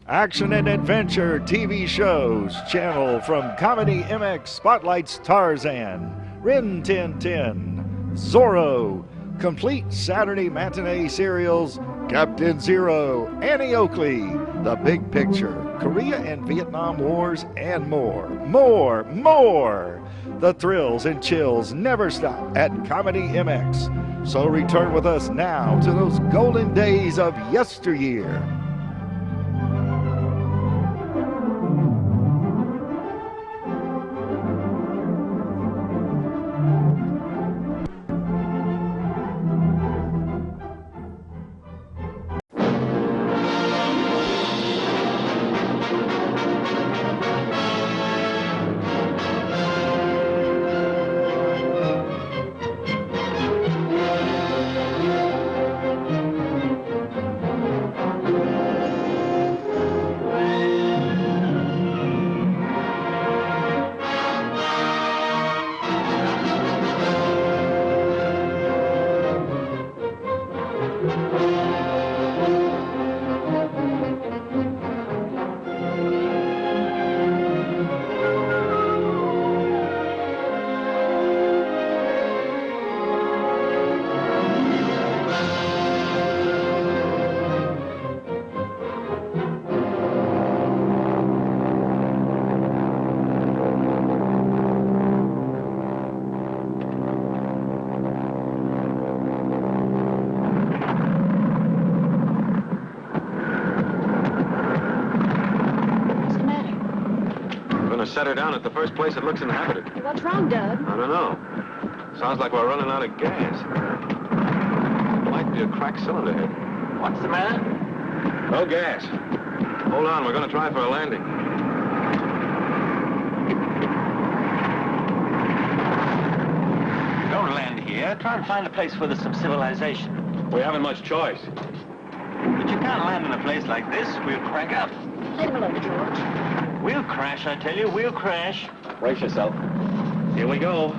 Action and adventure TV shows channel from Comedy MX spotlights Tarzan, Rin Tin Tin, Zorro, complete Saturday matinee serials Captain Zero, Annie Oakley, The Big Picture, Korea and Vietnam Wars, and more. The thrills and chills never stop at Comedy MX. So return with us now to those golden days of yesteryear. Set her down at the first place that looks inhabited. What's wrong, Doug? I don't know. Sounds like we're running out of gas. Might be a cracked cylinder head. What's the matter? No gas. Hold on, we're going to try for a landing. Don't land here. Try and find a place where there's some civilization. We haven't much choice. But you can't land in a place like this. We'll crack up. Let him alone, George. We'll crash, I tell you. We'll crash. Brace yourself. Here we go.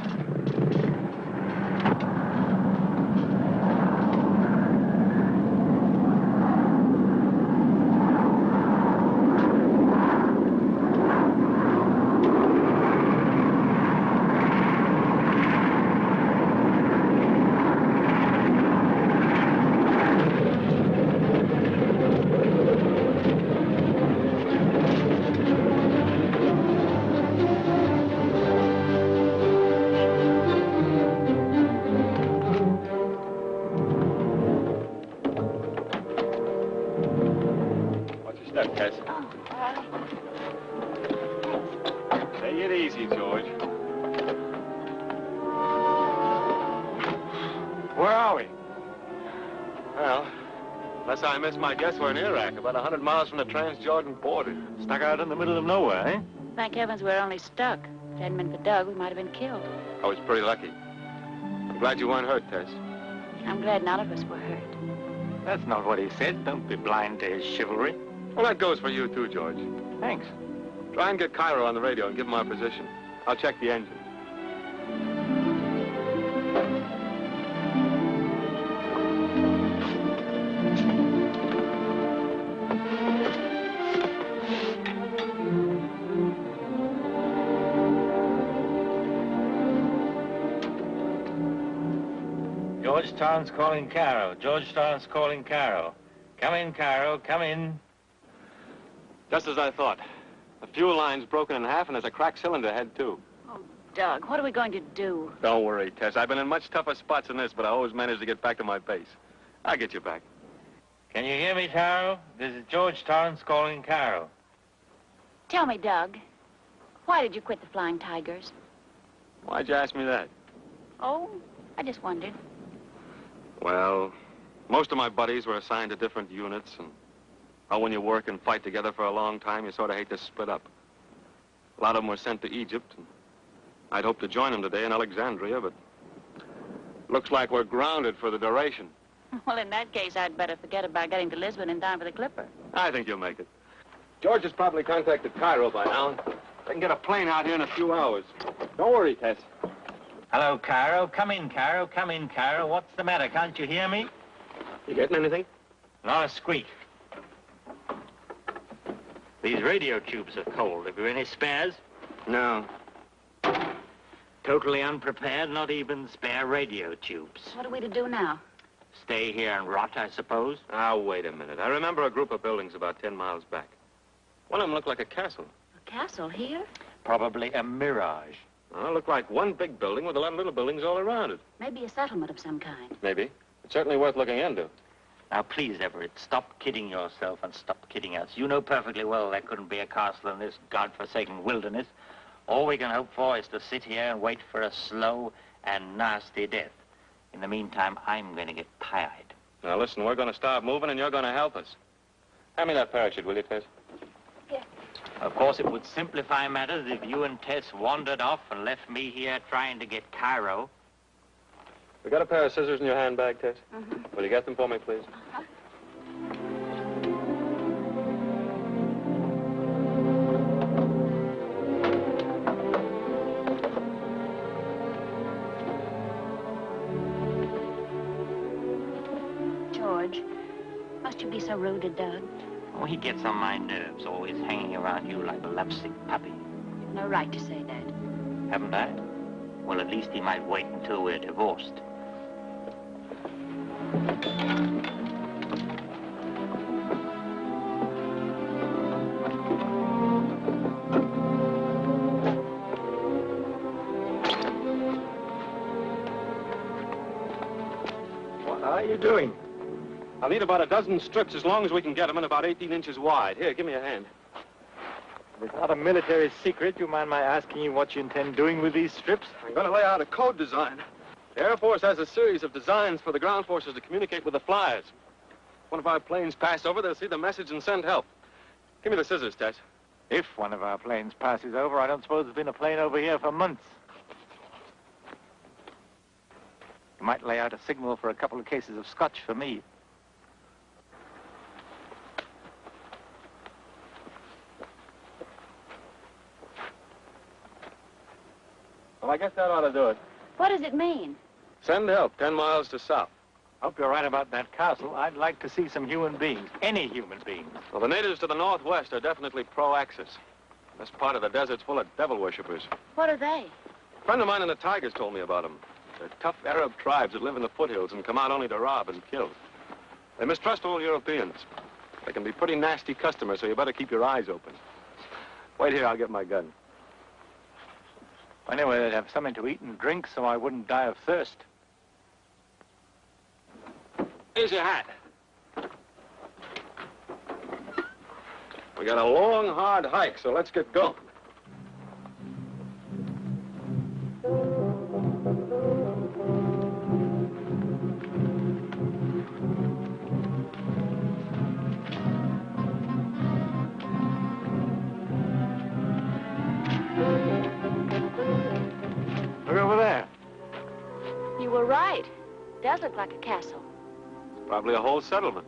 Tess. Oh, take it easy, George. Where are we? Well, unless I missed my guess, we're in Iraq, about 100 miles from the Trans-Jordan border. Stuck out in the middle of nowhere, eh? Thank heavens we're only stuck. If it hadn't been for Doug, we might have been killed. I was pretty lucky. I'm glad you weren't hurt, Tess. I'm glad none of us were hurt. That's not what he said. Don't be blind to his chivalry. Well, that goes for you, too, George. Thanks. Try and get Cairo on the radio and give him our position. I'll check the engine. Georgetown's calling Cairo. Georgetown's calling Cairo. Come in, Cairo. Come in. Just as I thought. The fuel line's broken in half and there's a cracked cylinder head, too. Oh, Doug, what are we going to do? Don't worry, Tess. I've been in much tougher spots than this, but I always manage to get back to my base. I'll get you back. Can you hear me, Cairo? This is Georgetown's calling Cairo. Tell me, Doug, why did you quit the Flying Tigers? Why'd you ask me that? Oh, I just wondered. Well, most of my buddies were assigned to different units, and when you work and fight together for a long time, you sort of hate to split up. A lot of them were sent to Egypt, and I'd hoped to join them today in Alexandria, but looks like we're grounded for the duration. Well, in that case, I'd better forget about getting to Lisbon in time for the Clipper. I think you'll make it. George has probably contacted Cairo by now. They can get a plane out here in a few hours. Don't worry, Tess. Hello, Cairo. Come in, Cairo. Come in, Cairo. What's the matter? Can't you hear me? You getting anything? Not a squeak. These radio tubes are cold. Have you any spares? No. Totally unprepared, not even spare radio tubes. What are we to do now? Stay here and rot, I suppose? Ah, wait a minute. I remember a group of buildings about 10 miles back. One of them looked like a castle. A castle here? Probably a mirage. Well, it looked like one big building with a lot of little buildings all around it. Maybe a settlement of some kind. Maybe. It's certainly worth looking into. Now, please, Everett, stop kidding yourself and stop kidding us. You know perfectly well there couldn't be a castle in this godforsaken wilderness. All we can hope for is to sit here and wait for a slow and nasty death. In the meantime, I'm going to get tired. Now, listen, we're going to start moving, and you're going to help us. Hand me that parachute, will you, Tess? Here. Of course, it would simplify matters if you and Tess wandered off and left me here trying to get Cairo. We got a pair of scissors in your handbag, Tess? Mm-hmm. Will you get them for me, please? Uh-huh. George, must you be so rude to Doug? Oh, he gets on my nerves, always hanging around you like a lovesick puppy. You've no right to say that. Haven't I? Well, at least he might wait until we're divorced. What are you doing? I'll need about a dozen strips as long as we can get them and about 18 inches wide. Here, give me a hand. It's not a military secret. You mind my asking you what you intend doing with these strips? I'm going to lay out a code design. The Air Force has a series of designs for the ground forces to communicate with the flyers. If one of our planes pass over, they'll see the message and send help. Give me the scissors, Tess. If one of our planes passes over, I don't suppose there's been a plane over here for months. You might lay out a signal for a couple of cases of scotch for me. Well, I guess that ought to do it. What does it mean? Send help 10 miles to south. Hope you're right about that castle. I'd like to see some human beings. Any human beings. Well, the natives to the northwest are definitely pro-Axis. This part of the desert's full of devil worshippers. What are they? A friend of mine in the Tigers told me about them. They're tough Arab tribes that live in the foothills and come out only to rob and kill. They mistrust all Europeans. They can be pretty nasty customers, so you better keep your eyes open. Wait here, I'll get my gun. Anyway, they'd have something to eat and drink so I wouldn't die of thirst. Here's your hat. We got a long, hard hike, so let's get going. Look over there. You were right. It does look like a castle. Probably a whole settlement.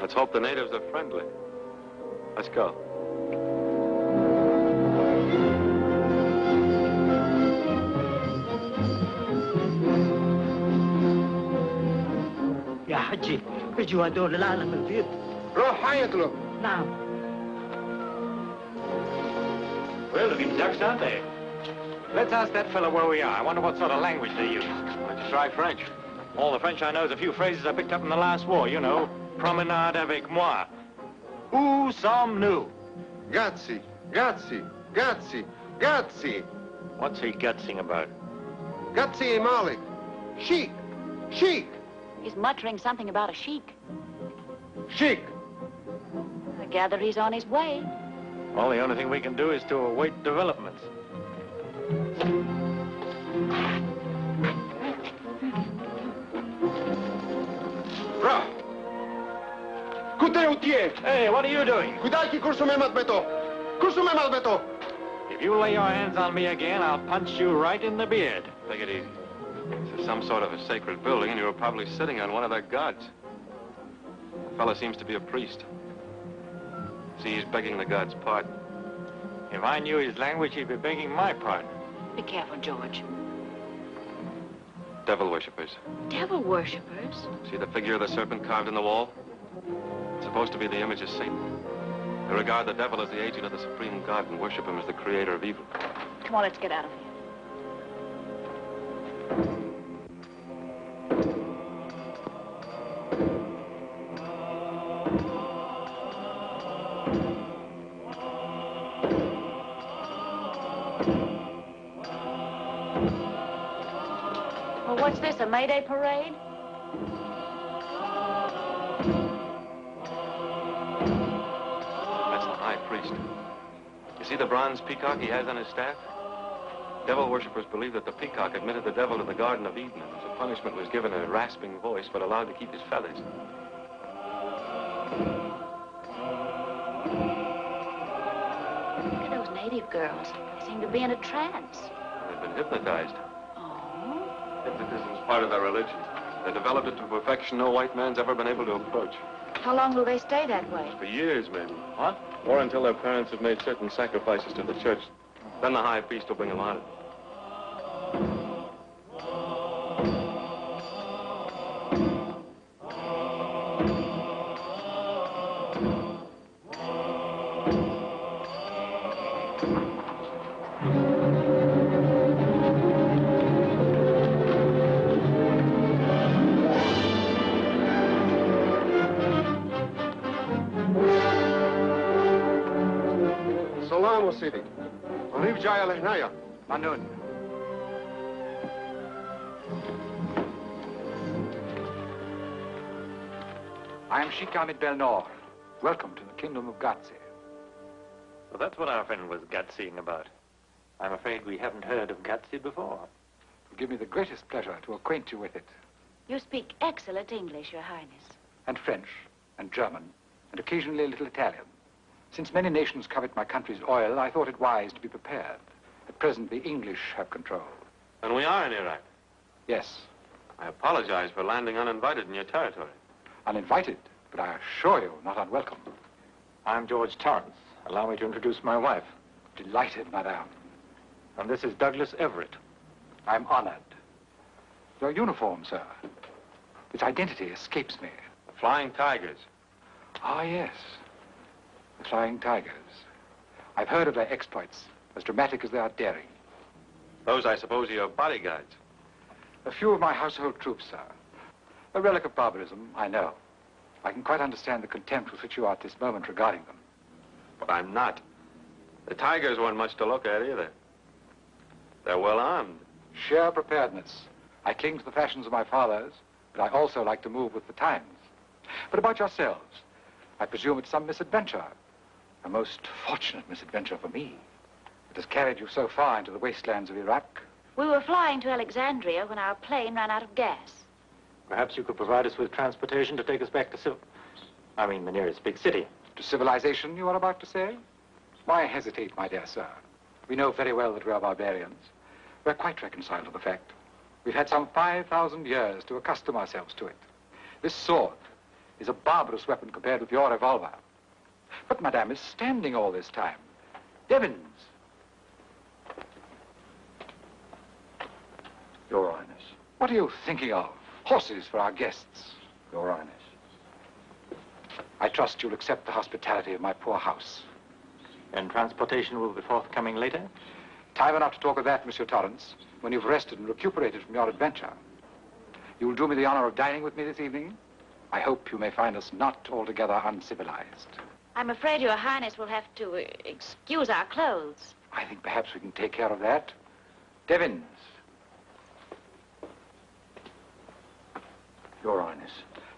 Let's hope the natives are friendly. Let's go. يا حجي اجوا هدول العالم البيض. روح حيطلب. نعم. Well, looking ducks, aren't they? Let's ask that fellow where we are. I wonder what sort of language they use. Let's try French. All the French I know is a few phrases I picked up in the last war, you know. Promenade avec moi. Où sommes-nous? Ghatsi, Ghatsi, Ghatsi, Ghatsi. What's he gutsing about? Ghatsi Malik. Sheik, sheik, He's muttering something about a sheik. sheik. I gather he's on his way. Well, the only thing we can do is to await developments. Ra. Kute. Hey, what are you doing? Kudaki kursume matbeto. Kursume matbeto. If you lay your hands on me again, I'll punch you right in the beard. Take it easy. This is some sort of a sacred building, and you were probably sitting on one of their gods. The fellow seems to be a priest. See, he's begging the god's pardon. If I knew his language, he'd be begging my pardon. Be careful, George. Devil worshippers. Devil worshippers? See the figure of the serpent carved in the wall? supposed to be the image of Satan. They regard the devil as the agent of the supreme God and worship him as the creator of evil. Come on, let's get out of here. Well, what's this, a May Day parade? That's the high priest. You see the bronze peacock he has on his staff? Devil worshippers believe that the peacock admitted the devil to the Garden of Eden, and as a punishment was given a rasping voice, but allowed to keep his feathers. Look at those native girls. They seem to be in a trance. They've been hypnotized. Oh? Hypnotism is part of their religion. They developed it to perfection no white man's ever been able to approach. How long will they stay that way? For years, maybe. What? Or until their parents have made certain sacrifices to the church. Then the high priest will bring them out. سلام سيدي. الريف جاي لهنايا. Manun. I am Sheik Ahmid Be Nor. Welcome to the kingdom of Ghatsi. Well, that's what our friend was Ghatsiing about. I'm afraid we haven't heard of Ghatsi before. It will give me the greatest pleasure to acquaint you with it. You speak excellent English, Your Highness. And French, and German, and occasionally a little Italian. Since many nations covet my country's oil, I thought it wise to be prepared. At present, the English have control. And we are in Iraq. Yes, I apologize for landing uninvited in your territory. uninvited, but I assure you, not unwelcome. I'm George Torrance. Allow me to introduce my wife. Delighted, madame. And this is Douglas Everett. I'm honored. Your uniform, sir. Its identity escapes me. The Flying Tigers. Ah, yes. The Flying Tigers. I've heard of their exploits, as dramatic as they are daring. Those, I suppose, are your bodyguards. A few of my household troops, sir. A relic of barbarism, I know. I can quite understand the contempt with which you are at this moment regarding them. But I'm not. The Tigers weren't much to look at either. They're well armed. Sheer preparedness. I cling to the fashions of my fathers, but I also like to move with the times. But about yourselves, I presume it's some misadventure. A most fortunate misadventure for me. It has carried you so far into the wastelands of Iraq. We were flying to Alexandria when our plane ran out of gas. Perhaps you could provide us with transportation to take us back to the nearest big city. To civilization, you are about to say? Why hesitate, my dear sir? We know very well that we are barbarians. We're quite reconciled to the fact. We've had some 5,000 years to accustom ourselves to it. This sword is a barbarous weapon compared with your revolver. But Madame is standing all this time. Devons! Your Highness. What are you thinking of? Horses for our guests. Your Highness. I trust you'll accept the hospitality of my poor house. And transportation will be forthcoming later? Time enough to talk of that, Monsieur Torrance, when you've rested and recuperated from your adventure. You will do me the honor of dining with me this evening? I hope you may find us not altogether uncivilized. I'm afraid Your Highness will have to excuse our clothes. I think perhaps we can take care of that. Devons. Your Highness.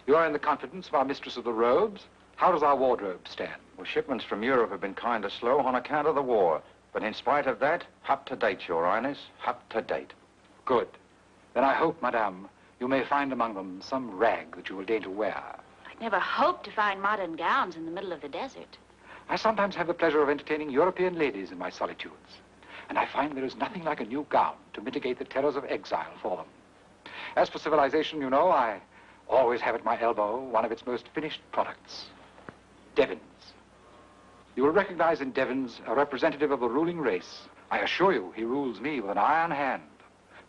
You are in the confidence of our mistress of the robes. How does our wardrobe stand? Well, shipments from Europe have been kind of slow on account of the war. But in spite of that, up to date, Your Highness. Up to date. Good. Then I hope, Madame, you may find among them some rag that you will deign to wear. I'd never hoped to find modern gowns in the middle of the desert. I sometimes have the pleasure of entertaining European ladies in my solitudes. And I find there is nothing like a new gown to mitigate the terrors of exile for them. As for civilization, you know, I always have at my elbow one of its most finished products. Devons. You will recognize in Devons a representative of the ruling race. I assure you, he rules me with an iron hand.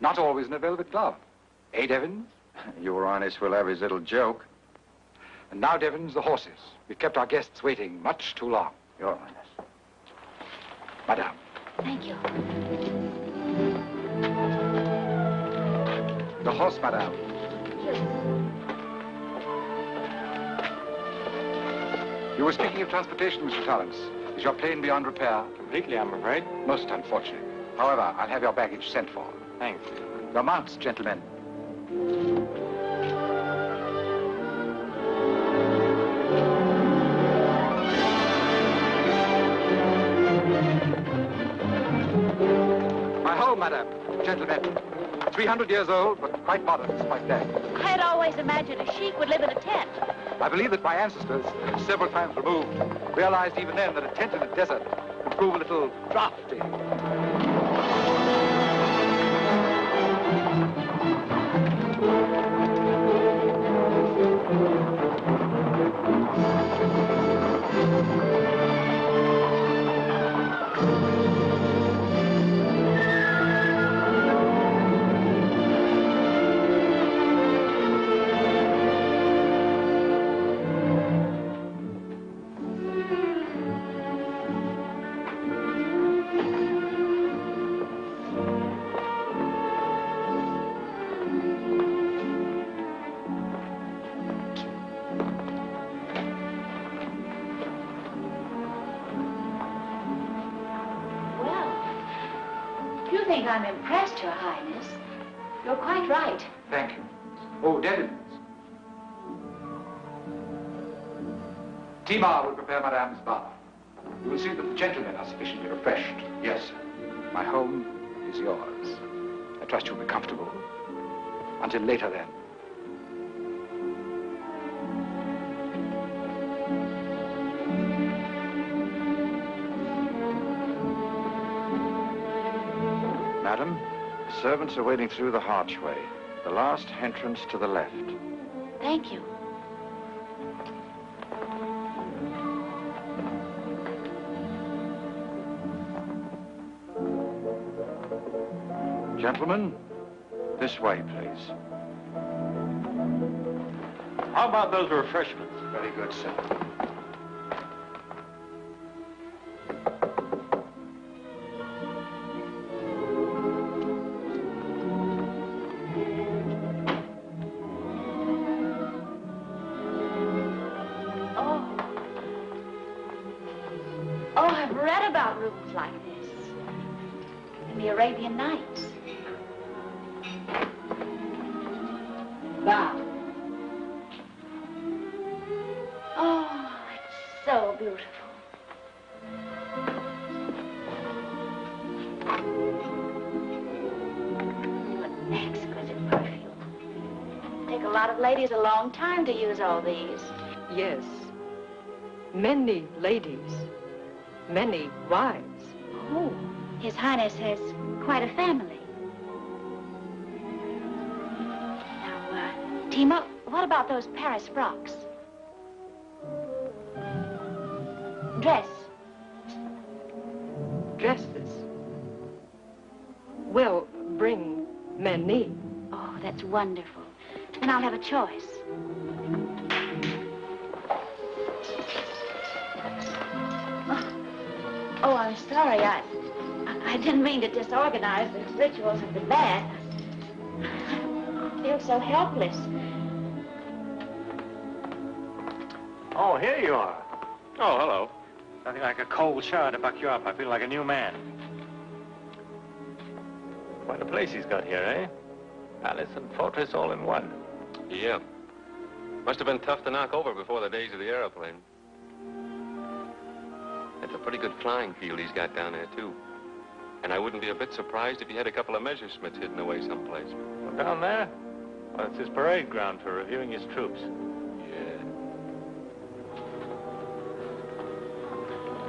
Not always in a velvet glove. Eh, Devons? Your Highness will have his little joke. And now, Devons, the horses. We've kept our guests waiting much too long. Your Highness. Madame. Thank you. The horse, madame. You were speaking of transportation, Mr. Torrence. Is your plane beyond repair? Completely, I'm afraid. Most unfortunate. However, I'll have your baggage sent for. Thanks. Your mounts, gentlemen. My home, madame. Gentlemen. 300 years old, but quite modern despite that. I had always imagined a sheik would live in a tent. I believe that my ancestors, several times removed, realized even then that a tent in a desert could prove a little drafty. I'm impressed, Your Highness. You're quite right. Thank you. Oh, Devons. Timar will prepare Madame's bath. You will see that the gentlemen are sufficiently refreshed. Yes, sir. My home is yours. I trust you'll be comfortable. Until later, then. Madam, the servants are waiting through the archway. The last entrance to the left. Thank you. Gentlemen, this way, please. How about those refreshments? Very good, sir. Oh, I've read about rooms like this in the Arabian Nights. Wow. Oh, it's so beautiful. What exquisite perfume. Take a lot of ladies a long time to use all these. Yes. Many ladies. Many wives. Oh, His Highness has quite a family. Now, Timo, what about those Paris frocks? Dress. Dresses. Will bring many. Oh, that's wonderful. Then I'll have a choice. Oh, I'm sorry. I didn't mean to disorganize the rituals of the bath. I feel so helpless. Oh, here you are. Oh, hello. Nothing like a cold shower to buck you up. I feel like a new man. Quite a place he's got here, eh? Palace and fortress all in one. Yeah. Must have been tough to knock over before the days of the airplane. It's a pretty good flying field he's got down there, too. And I wouldn't be a bit surprised if he had a couple of Messerschmitts hidden away someplace. Well, down there? Well, it's his parade ground for reviewing his troops. Yeah.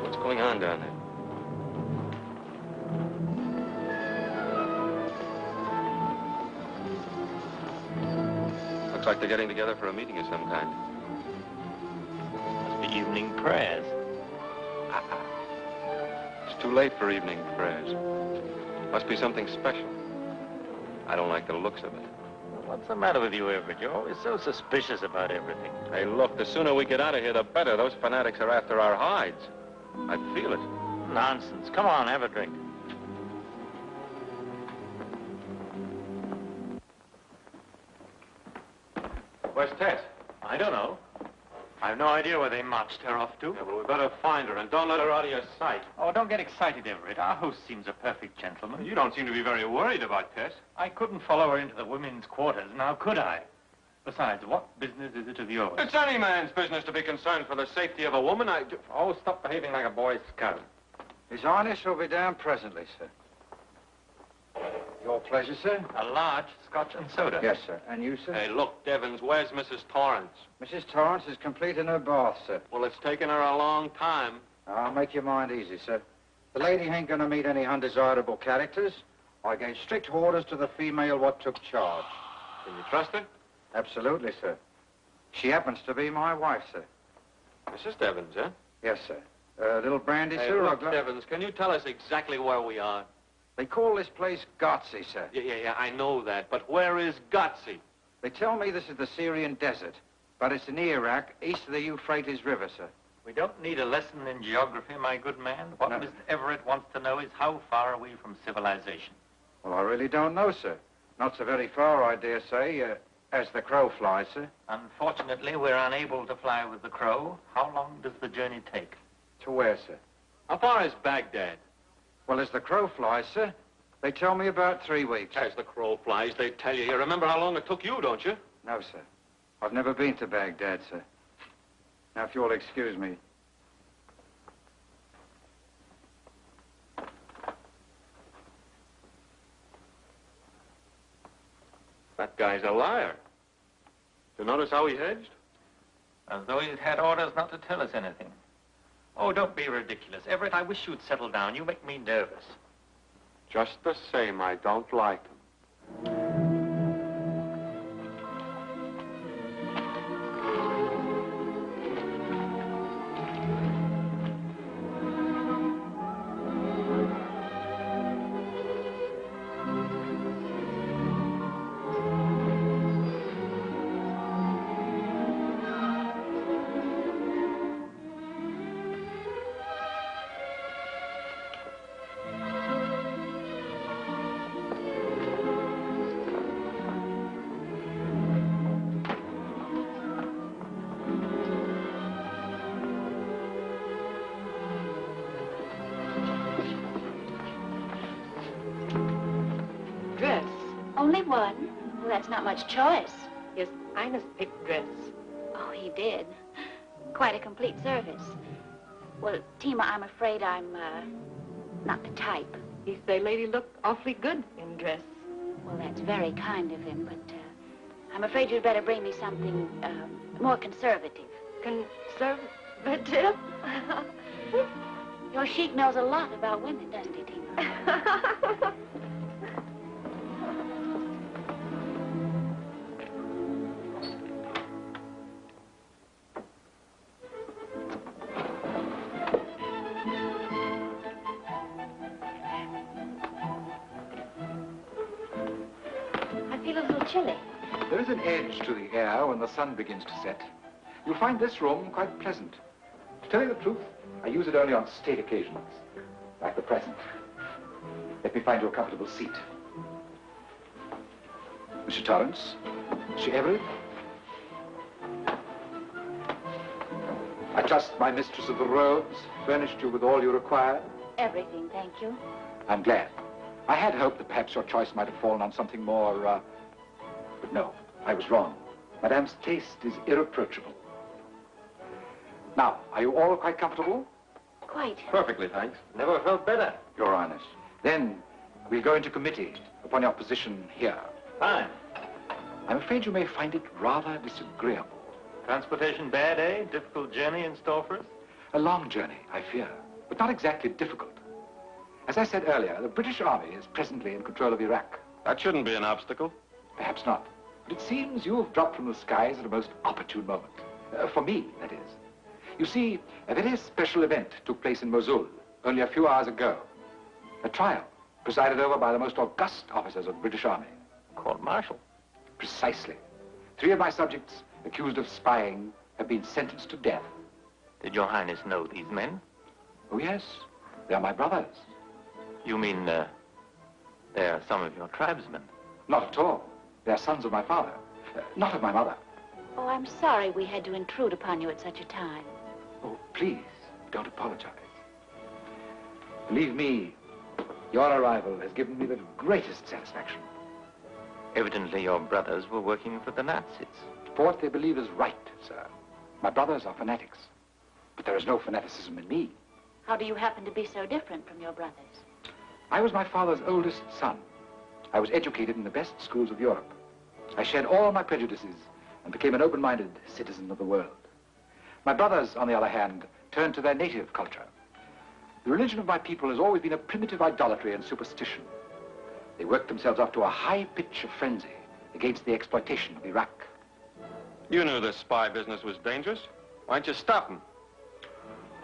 What's going on down there? Looks like they're getting together for a meeting of some kind. Must be evening prayers. It's too late for evening prayers. Must be something special. I don't like the looks of it. What's the matter with you, Everett? You're always so suspicious about everything. Hey, look, the sooner we get out of here, the better. Those fanatics are after our hides. I feel it. Nonsense. Come on, have a drink. Where's Tess? I don't know. I've no idea where they marched her off to. Yeah, well, we better find her, and don't let her out of your sight. Oh, don't get excited, Everett. Our host seems a perfect gentleman. You don't seem to be very worried about Tess. I couldn't follow her into the women's quarters, now could I? Besides, what business is it of yours? It's any man's business to be concerned for the safety of a woman. Oh, stop behaving like a Boy Scout. His Highness will be down presently, sir. Your pleasure, sir? A large Scotch and soda. Yes, sir. And you, sir? Hey, look, Devons, where's Mrs. Torrance? Mrs. Torrance is complete in her bath, sir. Well, it's taken her a long time. I'll make your mind easy, sir. The lady ain't gonna meet any undesirable characters. I gave strict orders to the female what took charge. Can you trust her? Absolutely, sir. She happens to be my wife, sir. Mrs. Devons, huh? Yes, sir. Little brandy, Hey, sir? look, Devons, can you tell us exactly where we are? They call this place Ghatsi, sir. Yeah, I know that, but where is Ghatsi? They tell me this is the Syrian desert, but it's in Iraq, east of the Euphrates River, sir. We don't need a lesson in geography, my good man. What No. Mr. Everett wants to know is how far are we from civilization? Well, I really don't know, sir. Not so very far, I dare say, as the crow flies, sir. Unfortunately, we're unable to fly with the crow. How long does the journey take? To where, sir? How far is Baghdad? Well, as the crow flies, sir, they tell me about 3 weeks. As the crow flies, they tell you. You remember how long it took you, don't you? No, sir. I've never been to Baghdad, sir. Now, if you'll excuse me. That guy's a liar. You notice how he hedged? As though he'd had orders not to tell us anything. Oh, don't be ridiculous. Everett, I wish you'd settle down. You make me nervous. Just the same, I don't like him. Dress. Only one? Well, that's not much choice. Yes, Ines picked dress. Oh, he did. Quite a complete service. Well, Tima, I'm afraid I'm, not the type. He say lady look awfully good in dress. Well, that's very kind of him, but, I'm afraid you'd better bring me something, more conservative. Conservative? Your sheik knows a lot about women, doesn't he, Tima? Chilly. There is an edge to the air when the sun begins to set. You'll find this room quite pleasant. To tell you the truth, I use it only on state occasions, like the present. Let me find you a comfortable seat. Mr. Torrance, Mr. Everett. I trust my mistress of the robes furnished you with all you required. Everything, thank you. I'm glad. I had hoped that perhaps your choice might have fallen on something more, but no, I was wrong. Madame's taste is irreproachable. Now, are you all quite comfortable? Quite. Perfectly, thanks. Never felt better. Your Highness. Then we'll go into committee upon your position here. Fine. I'm afraid you may find it rather disagreeable. Transportation bad, eh? Difficult journey in store for us? A long journey, I fear, but not exactly difficult. As I said earlier, the British Army is presently in control of Iraq. That shouldn't be an obstacle. Perhaps not. But it seems you have dropped from the skies at a most opportune moment. For me, that is. You see, a very special event took place in Mosul only a few hours ago. A trial presided over by the most august officers of the British Army. Court-martial. Precisely. 3 of my subjects, accused of spying, have been sentenced to death. Did Your Highness know these men? Oh, yes. They are my brothers. You mean, they are some of your tribesmen? Not at all. They are sons of my father, not of my mother. Oh, I'm sorry we had to intrude upon you at such a time. Oh, please, don't apologize. Believe me, your arrival has given me the greatest satisfaction. Evidently your brothers were working for the Nazis. For what they believe is right, sir. My brothers are fanatics. But there is no fanaticism in me. How do you happen to be so different from your brothers? I was my father's oldest son. I was educated in the best schools of Europe. I shed all my prejudices and became an open-minded citizen of the world. My brothers, on the other hand, turned to their native culture. The religion of my people has always been a primitive idolatry and superstition. They worked themselves up to a high pitch of frenzy against the exploitation of Iraq. You knew this spy business was dangerous. Why didn't you stop them?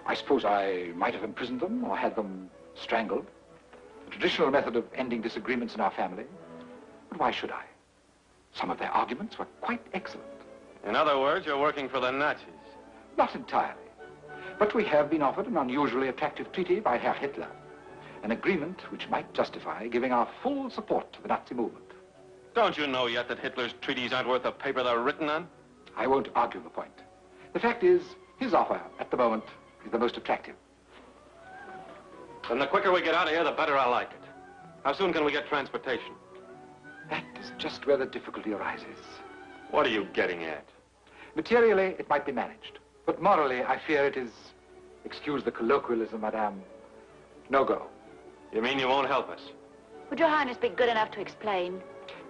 I suppose I might have imprisoned them or had them strangled. The traditional method of ending disagreements in our family. But why should I? Some of their arguments were quite excellent. In other words, you're working for the Nazis. Not entirely. But we have been offered an unusually attractive treaty by Herr Hitler. An agreement which might justify giving our full support to the Nazi movement. Don't you know yet that Hitler's treaties aren't worth the paper they're written on? I won't argue the point. The fact is, his offer, at the moment, is the most attractive. Then the quicker we get out of here, the better I like it. How soon can we get transportation? That is just where the difficulty arises. What are you getting at? Materially, it might be managed. But morally, I fear it is, excuse the colloquialism, madame, no go. You mean you won't help us? Would Your Highness be good enough to explain?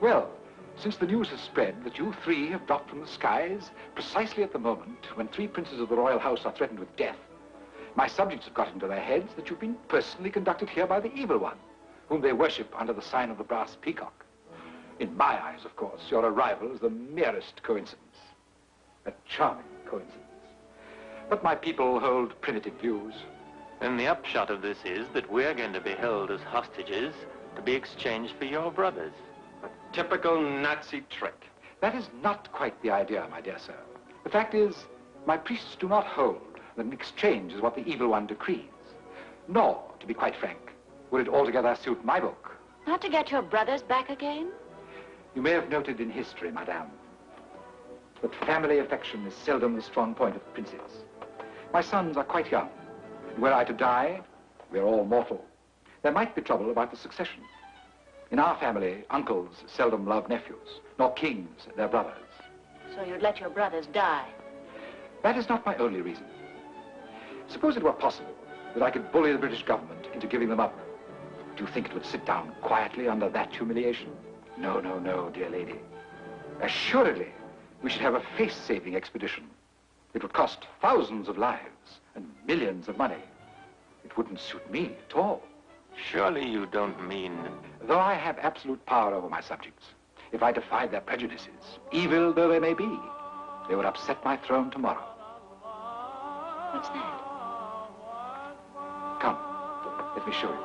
Well, since the news has spread that you 3 have dropped from the skies precisely at the moment when 3 princes of the royal house are threatened with death, my subjects have got into their heads that you've been personally conducted here by the evil one, whom they worship under the sign of the brass peacock. In my eyes, of course, your arrival is the merest coincidence. A charming coincidence. But my people hold primitive views. And the upshot of this is that we're going to be held as hostages to be exchanged for your brothers. A typical Nazi trick. That is not quite the idea, my dear sir. The fact is, my priests do not hold that an exchange is what the evil one decrees. Nor, to be quite frank, would it altogether suit my book. Not to get your brothers back again? You may have noted in history, madame, that family affection is seldom the strong point of princes. My sons are quite young, and were I to die, we're all mortal. There might be trouble about the succession. In our family, uncles seldom love nephews, nor kings their brothers. So you'd let your brothers die? That is not my only reason. Suppose it were possible that I could bully the British government into giving them up. Do you think it would sit down quietly under that humiliation? No, no, no, dear lady. Assuredly, we should have a face-saving expedition. It would cost thousands of lives and millions of money. It wouldn't suit me at all. Surely you don't mean... Though I have absolute power over my subjects, if I defied their prejudices, evil though they may be, they would upset my throne tomorrow. What's that? Come, let me show you.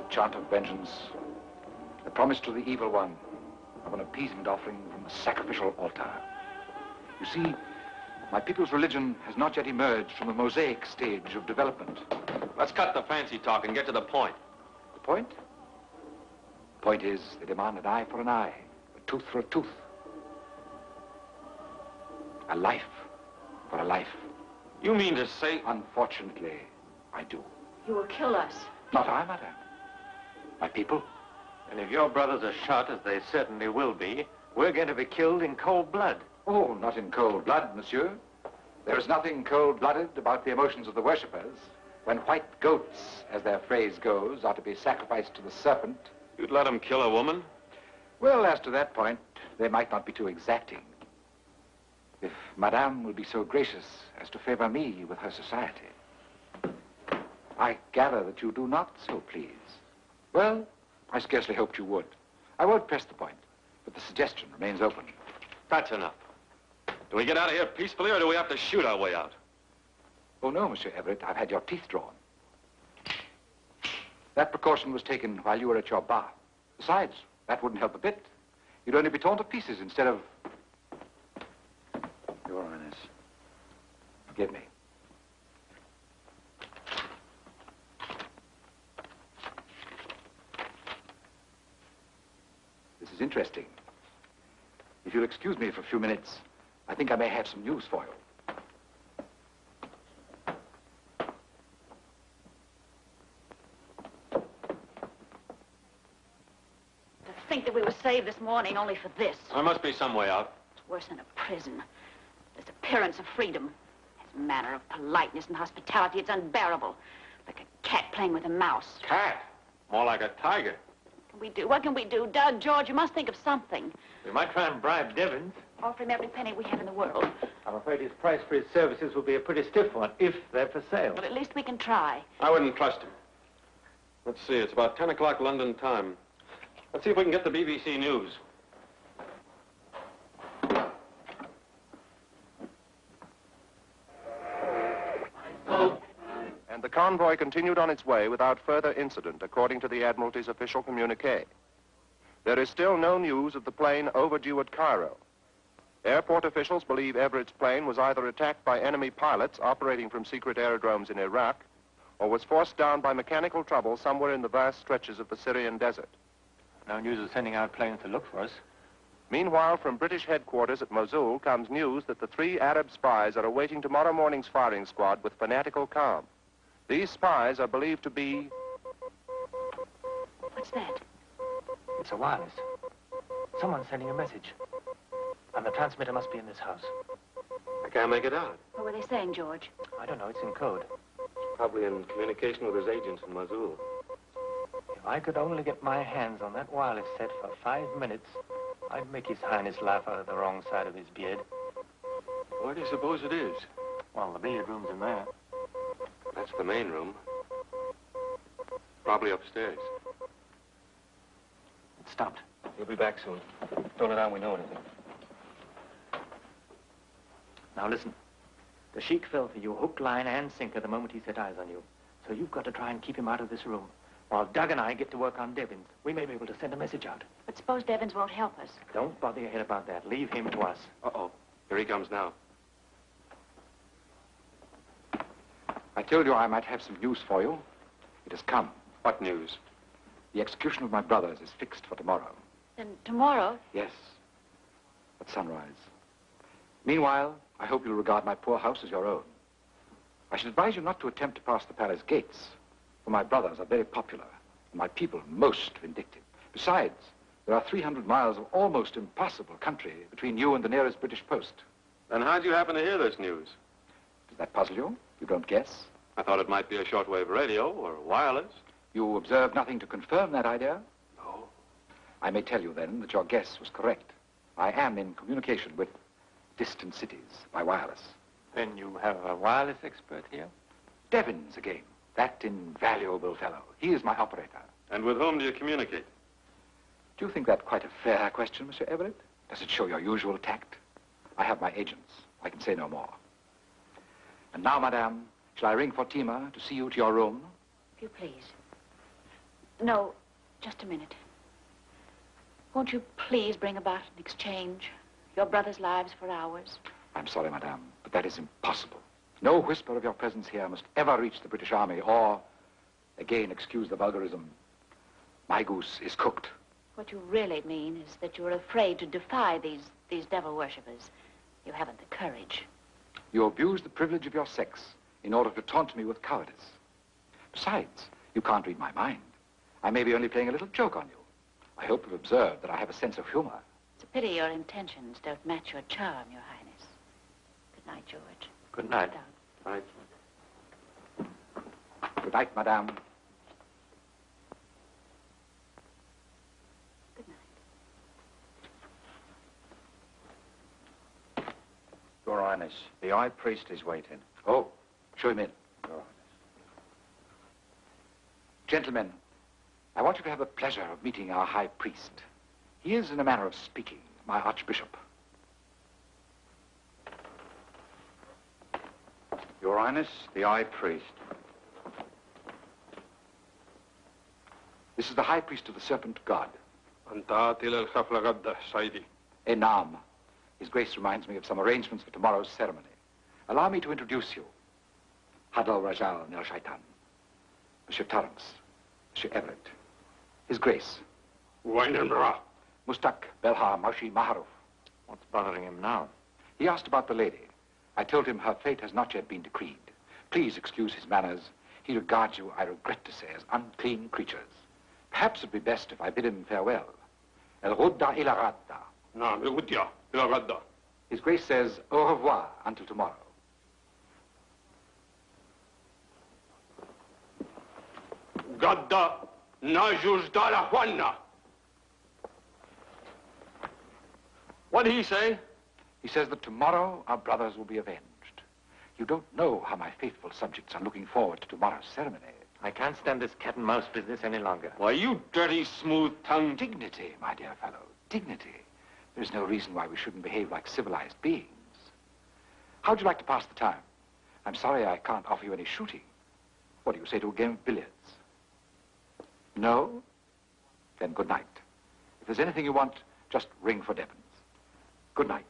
Chant of vengeance, the promise to the evil one of an appeasement offering from the sacrificial altar. You see, my people's religion has not yet emerged from the mosaic stage of development. Let's cut the fancy talk and get to the point. The point? The point is, they demand an eye for an eye, a tooth for a tooth. A life for a life. You mean to say... Unfortunately, I do. You will kill us. Not I, madame. My people. And if your brothers are shot, as they certainly will be, we're going to be killed in cold blood. Oh, not in cold blood, monsieur. There is nothing cold-blooded about the emotions of the worshippers. When white goats, as their phrase goes, are to be sacrificed to the serpent. You'd let them kill a woman? Well, as to that point, they might not be too exacting. If madame will be so gracious as to favor me with her society. I gather that you do not so please. Well, I scarcely hoped you would. I won't press the point, but the suggestion remains open. That's enough. Do we get out of here peacefully, or do we have to shoot our way out? Oh, no, Monsieur Everett. I've had your teeth drawn. That precaution was taken while you were at your bar. Besides, that wouldn't help a bit. You'd only be torn to pieces instead of... Your Highness. Forgive me. This is interesting. If you'll excuse me for a few minutes, I think I may have some news for you. To think that we were saved this morning only for this. There must be some way out. It's worse than a prison. This appearance of freedom. His manner of politeness and hospitality, it's unbearable. Like a cat playing with a mouse. Cat? More like a tiger. What can we do? What can we do? Doug, George, you must think of something. We might try and bribe Devons. Offer him every penny we have in the world. I'm afraid his price for his services will be a pretty stiff one, if they're for sale. But at least we can try. I wouldn't trust him. Let's see, it's about 10 o'clock London time. Let's see if we can get the BBC News. And the convoy continued on its way without further incident, according to the Admiralty's official communique. There is still no news of the plane overdue at Cairo. Airport officials believe Everett's plane was either attacked by enemy pilots operating from secret aerodromes in Iraq, or was forced down by mechanical trouble somewhere in the vast stretches of the Syrian desert. No news of sending out planes to look for us. Meanwhile, from British headquarters at Mosul comes news that the 3 Arab spies are awaiting tomorrow morning's firing squad with fanatical calm. These spies are believed to be... What's that? It's a wireless. Someone's sending a message. And the transmitter must be in this house. I can't make it out. What were they saying, George? I don't know, it's in code. Probably in communication with his agents in Mosul. If I could only get my hands on that wireless set for 5 minutes, I'd make His Highness laugh out of the wrong side of his beard. Where do you suppose it is? Well, the billiard room's in there. That's the main room. Probably upstairs. It stopped. He'll be back soon. Don't let on we know anything. Now listen. The sheik fell for you hook, line, and sinker the moment he set eyes on you. So you've got to try and keep him out of this room. While Doug and I get to work on Devons, we may be able to send a message out. But suppose Devons won't help us. Don't bother your head about that. Leave him to us. Uh-oh. Here he comes now. I told you I might have some news for you. It has come. What news? The execution of my brothers is fixed for tomorrow. Then tomorrow? Yes, at sunrise. Meanwhile, I hope you'll regard my poor house as your own. I should advise you not to attempt to pass the palace gates, for my brothers are very popular, and my people most vindictive. Besides, there are 300 miles of almost impossible country between you and the nearest British post. Then how'd you happen to hear this news? Does that puzzle you? You don't guess? I thought it might be a shortwave radio or wireless. You observed nothing to confirm that idea? No. I may tell you, then, that your guess was correct. I am in communication with distant cities by wireless. Then you have a wireless expert here? Devons again. That invaluable fellow. He is my operator. And with whom do you communicate? Do you think that quite a fair question, Monsieur Everett? Does it show your usual tact? I have my agents. I can say no more. And now, madame, shall I ring Fatima to see you to your room? If you please. No, just a minute. Won't you please bring about an exchange? Your brothers' lives for ours? I'm sorry, madame, but that is impossible. No whisper of your presence here must ever reach the British Army, or, again, excuse the vulgarism, my goose is cooked. What you really mean is that you're afraid to defy these devil worshippers. You haven't the courage. You abuse the privilege of your sex in order to taunt me with cowardice. Besides, you can't read my mind. I may be only playing a little joke on you. I hope you've observed that I have a sense of humor. It's a pity your intentions don't match your charm, Your Highness. Good night, George. Good night. All right. Good night, madame. Good night. Your Highness, the High Priest is waiting. Oh, show him in. Your Highness. Gentlemen, I want you to have the pleasure of meeting our High Priest. He is, in a manner of speaking, my archbishop. Your Highness, the High Priest. This is the High Priest of the Serpent God. Saidi. Enam. His Grace reminds me of some arrangements for tomorrow's ceremony. Allow me to introduce you. Hadal Rajal Nil Shaitan. Monsieur Torrence. Monsieur Everett. His Grace. Mustak Belha Mashi Maharuf. What's bothering him now? He asked about the lady. I told him her fate has not yet been decreed. Please excuse his manners. He regards you, I regret to say, as unclean creatures. Perhaps it'd be best if I bid him farewell. El Rudda ila Radda. نعم الوديع إلى غدا. His Grace says au revoir until tomorrow. غدا ناجوز دار أخوانا. What did he say? He says that tomorrow our brothers will be avenged. You don't know how my faithful subjects are looking forward to tomorrow's ceremony. I can't stand this cat and mouse business any longer. Why, you dirty, smooth-tongued... Dignity, my dear fellow, dignity. There's no reason why we shouldn't behave like civilized beings. How'd you like to pass the time? I'm sorry I can't offer you any shooting. What do you say to a game of billiards? No? Then good night. If there's anything you want, just ring for Devons. Good night.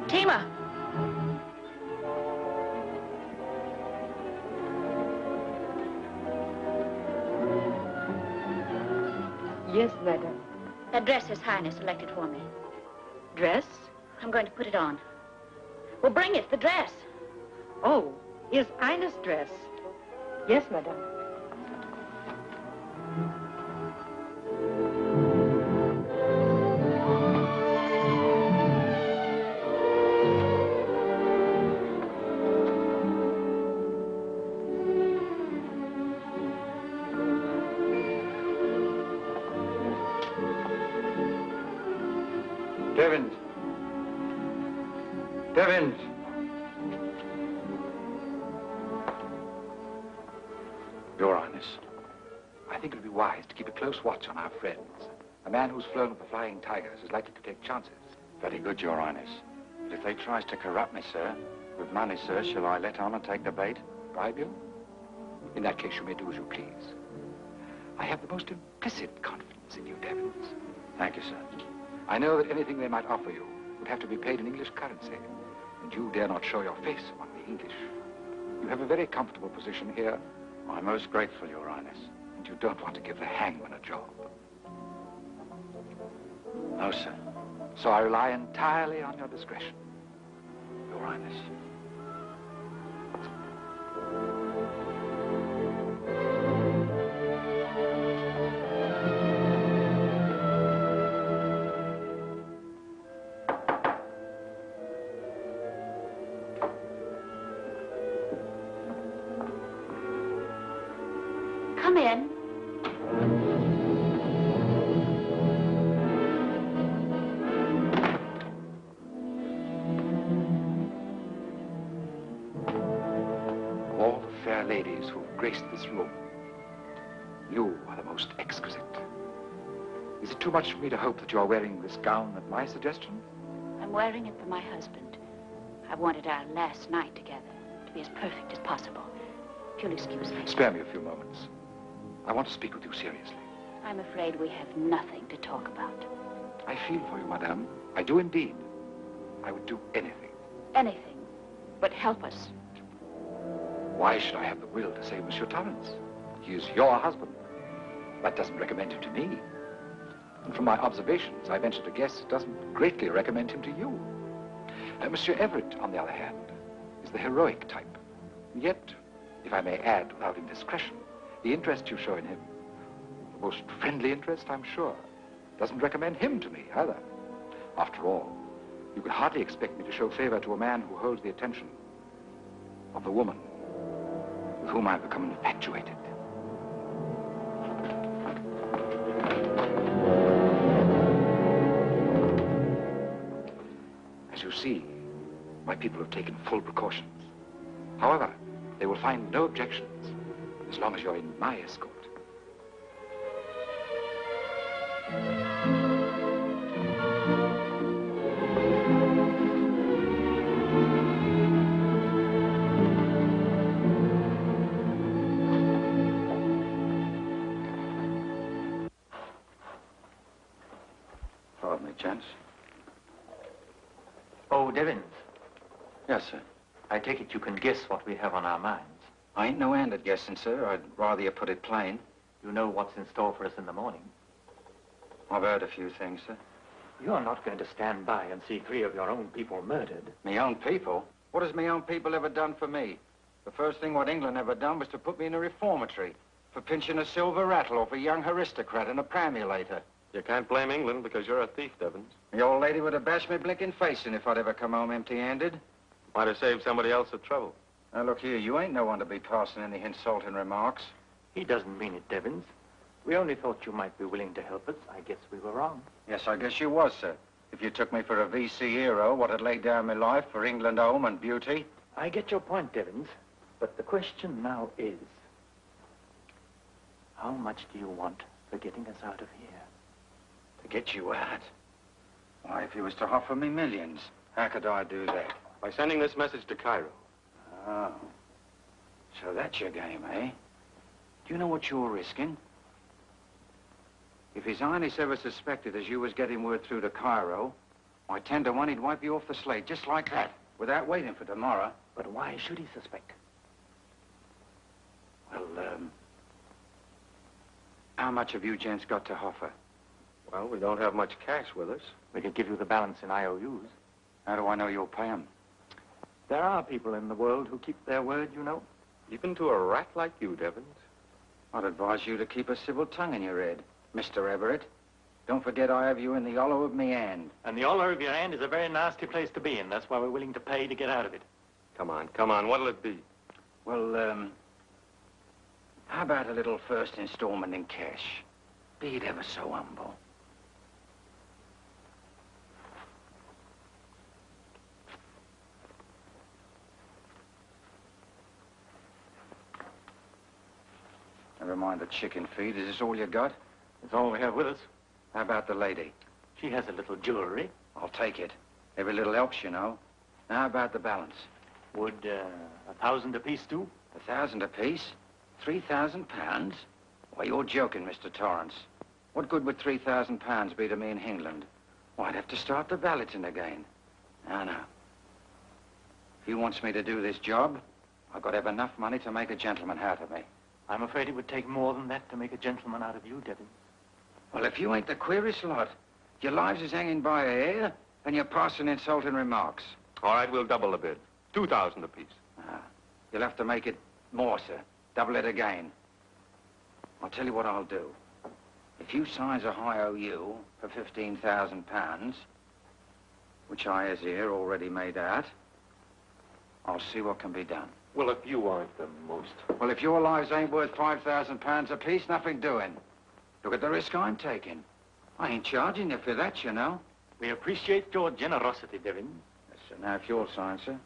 Tima! Yes, madam. That dress His Highness selected for me. Dress? I'm going to put it on. Well, bring it, the dress. Oh, His Highness dress. Yes, madam. Devons. Devons. Your Highness, I think it would be wise to keep a close watch on our friends. A man who's flown with the Flying Tigers is likely to take chances. Very good, Your Highness. But if they tries to corrupt me, sir, with money, sir, shall I let on and take the bait? Bribe you? In that case, you may do as you please. I have the most implicit confidence in you, Devons. Thank you, sir. I know that anything they might offer you would have to be paid in English currency, and you dare not show your face among the English. You have a very comfortable position here. I'm most grateful, Your Highness. And you don't want to give the hangman a job. No, sir. So I rely entirely on your discretion. Your Highness. Come in. All the fair ladies who've graced this room, you are the most exquisite. Is it too much for me to hope that you are wearing this gown at my suggestion? I'm wearing it for my husband. I wanted our last night together to be as perfect as possible. If you'll excuse me. Spare me a few moments. I want to speak with you seriously. I'm afraid we have nothing to talk about. I feel for you, madame. I do indeed. I would do anything. Anything. But help us. Why should I have the will to save Monsieur Torrence? He is your husband. That doesn't recommend him to me. And from my observations, I venture to guess it doesn't greatly recommend him to you. Monsieur Everett, on the other hand, is the heroic type. And yet, if I may add without indiscretion, the interest you show in him, the most friendly interest, I'm sure, doesn't recommend him to me either. After all, you could hardly expect me to show favor to a man who holds the attention of the woman with whom I've become infatuated. see, my people have taken full precautions. However, they will find no objections as long as you're in my escort. Pardon me, gents. Oh, Devins. Yes, sir. I take it you can guess what we have on our minds. I ain't no hand at guessing, sir. I'd rather you put it plain. You know what's in store for us in the morning. I've heard a few things, sir. You're not going to stand by and see 3 of your own people murdered. Me own people? What has me own people ever done for me? The first thing what England ever done was to put me in a reformatory for pinching a silver rattle off a young aristocrat in a pramulator. You can't blame England because you're a thief, Devins. The old lady would have bashed me blinking face in if I'd ever come home empty-handed. Might have saved somebody else the trouble. Now, look here, you ain't no one to be passing any insulting remarks. He doesn't mean it, Devins. We only thought you might be willing to help us. I guess we were wrong. Yes, I guess you was, sir. If you took me for a VC hero, what had laid down my life for England, home, and beauty. I get your point, Devins. But the question now is, how much do you want for getting us out of here? To get you out? Why, if you was to offer me millions, how could I do that? By sending this message to Cairo. Oh. So that's your game, eh? Do you know what you're risking? If His Highness ever suspected as you was getting word through to Cairo, why, 10 to 1, he'd wipe you off the slate, just like that, without waiting for tomorrow. But why should he suspect? Well, how much have you gents got to offer? Well, we don't have much cash with us. We could give you the balance in IOUs. How do I know you'll pay 'em? There are people in the world who keep their word, you know. Even to a rat like you, Devins. I'd advise you to keep a civil tongue in your head, Mr. Everett. Don't forget I have you in the hollow of me hand. And the hollow of your hand is a very nasty place to be in. That's why we're willing to pay to get out of it. Come on. What'll it be? Well, how about a little first installment in cash? Be it ever so humble. Never mind the chicken feed. Is this all you got? That's all we have with us. How about the lady? She has a little jewelry. I'll take it. Every little helps, you know. Now, how about the balance? Would 1,000 apiece do? 1,000 apiece? 3,000 pounds? Why, you're joking, Mr. Torrance. What good would 3,000 pounds be to me in England? Why, I'd have to start the balloting again. No. If he wants me to do this job, I've got to have enough money to make a gentleman out of me. I'm afraid it would take more than that to make a gentleman out of you, Devin. Well, if you ain't the queerest lot, your lives is hanging by a hair, and you're passing insulting remarks. All right, we'll double the bid. 2,000 apiece. You'll have to make it more, sir. Double it again. I'll tell you what I'll do. If you signs a high OU for 15,000 pounds, which I has here already made out, I'll see what can be done. Well, if you aren't the most... Well, if your lives ain't worth 5,000 pounds apiece, nothing doing. Look at the risk I'm taking. I ain't charging you for that, you know. We appreciate your generosity, Devin. Yes, sir. Now, if you'll sign, sir.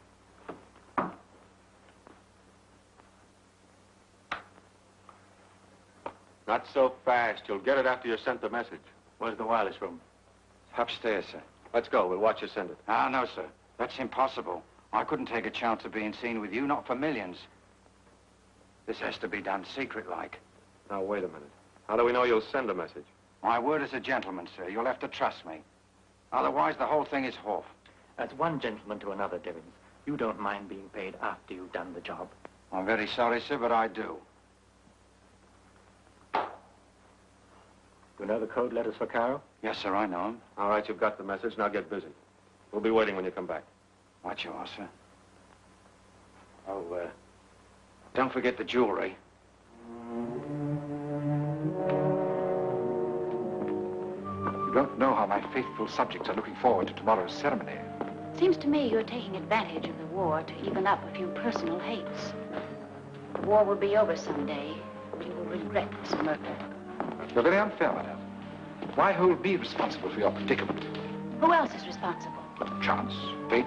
Not so fast. You'll get it after you sent the message. Where's the wireless room? Upstairs, sir. Let's go. We'll watch you send it. No, sir. That's impossible. I couldn't take a chance of being seen with you, not for millions. This has to be done secret-like. Now, wait a minute. How do we know you'll send a message? My word as a gentleman, sir. You'll have to trust me. Otherwise, the whole thing is off. As one gentleman to another, Devins, you don't mind being paid after you've done the job. I'm very sorry, sir, but I do. You know the code letters for Cairo? Yes, sir, I know them. All right, you've got the message. Now get busy. We'll be waiting when you come back. Right you are, sir. Oh, don't forget the jewelry. You don't know how my faithful subjects are looking forward to tomorrow's ceremony. Seems to me you're taking advantage of the war to even up a few personal hates. The war will be over someday, and you will regret this murder. You're very unfair, madame. Why hold me responsible for your predicament? Who else is responsible? Chance, fate,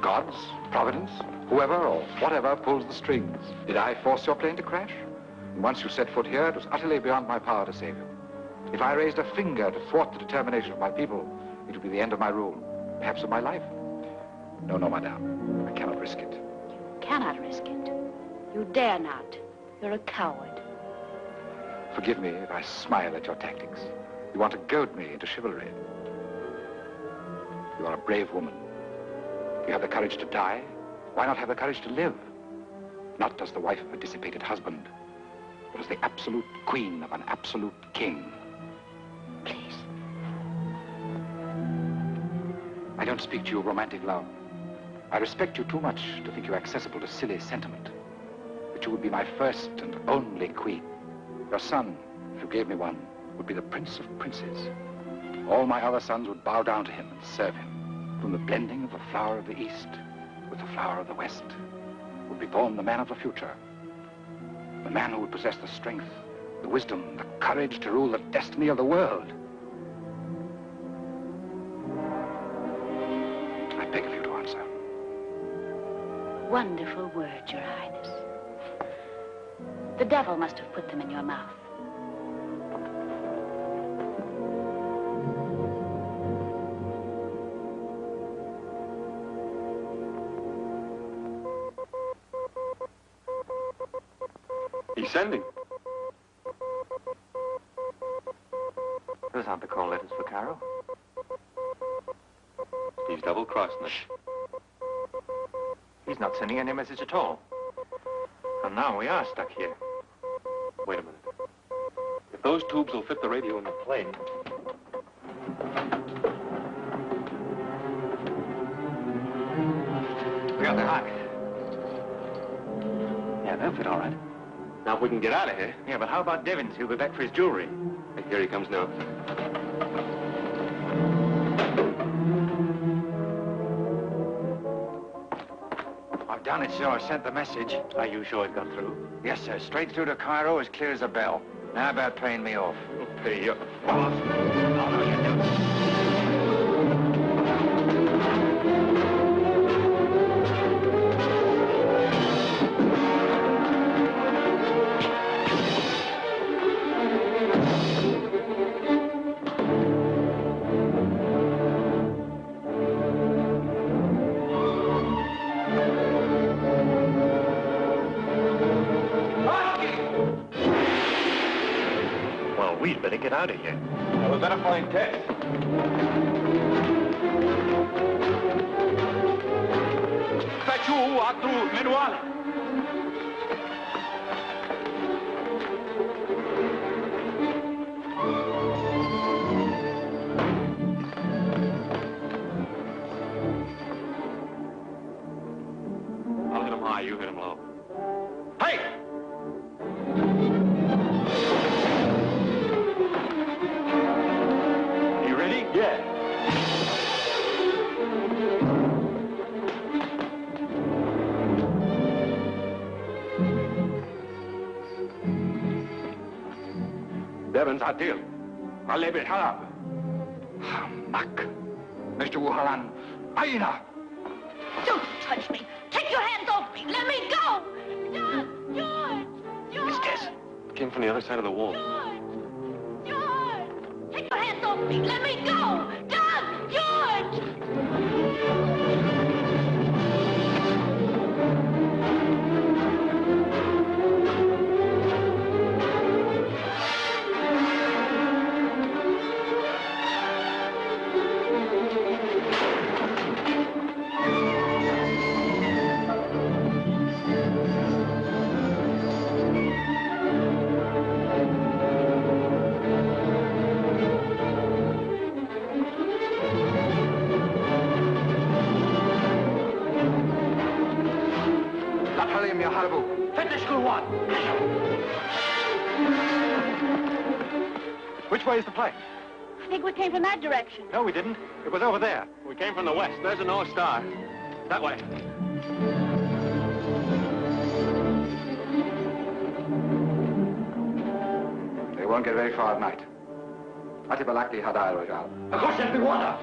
gods, providence, whoever or whatever pulls the strings. Did I force your plane to crash? And once you set foot here, it was utterly beyond my power to save you. If I raised a finger to thwart the determination of my people, it would be the end of my rule, perhaps of my life. No, no, madame. I cannot risk it. You cannot risk it. You dare not. You're a coward. Forgive me if I smile at your tactics. You want to goad me into chivalry. You are a brave woman. You have the courage to die. Why not have the courage to live? Not as the wife of a dissipated husband, but as the absolute queen of an absolute king. Please. I don't speak to you of romantic love. I respect you too much to think you accessible to silly sentiment. But you would be my first and only queen. Your son, if you gave me one, would be the prince of princes. All my other sons would bow down to him and serve him. From the blending of the flower of the East with the flower of the West would be born the man of the future. The man who would possess the strength, the wisdom, the courage to rule the destiny of the world. I beg of you to answer. Wonderful words, Your Highness. The devil must have put them in your mouth. He's sending. Those aren't the call letters for Cairo. He's double-crossing us. He's not sending any message at all. And now we are stuck here. Wait a minute. If those tubes will fit the radio in the plane... We got the hock. Yeah, they'll fit all right. Now, if we can get out of here... Yeah, but how about Devins? He'll be back for his jewelry. Here he comes now. I've done it, sir. I sent the message. Are you sure it got through? Yes, sir. Straight through to Cairo, as clear as a bell. Now, how about paying me off? We'll pay you. Oh, no, you don't. We'd better get out of here. Now, we better find Tess. Fetchu atru Menuale. I'll hit him high, you hit him low. Hey! Yeah. Devins, Adil. Alebi Harab. Mak. Mr. Wuhalan. Aina. Don't touch me. Take your hands off me. Let me go. George! It's Tess. Came from the other side of the wall. George! Take your hands off me. Let me go. Doug! George! Which way is the plane? I think we came from that direction. No, we didn't. It was over there. We came from the west. There's a North Star. That way. They won't get very far at night. Atibalakti Hadai Rojal. Akoshan Biwada!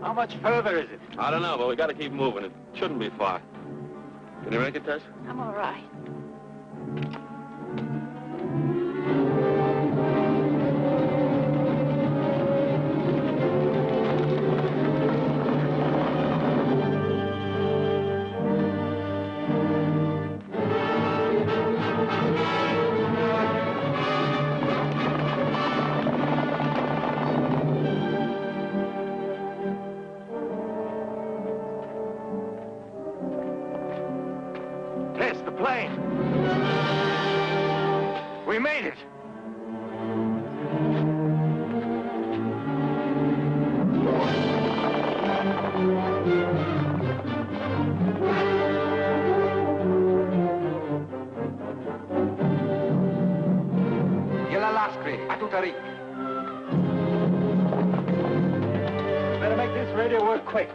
How much further is it? I don't know, but we got to keep moving. It shouldn't be far. Can you make it, Tess? I'm all right. Tess, the plane. We made it. Yelalaskri, Atutarik. Better make this radio work quick.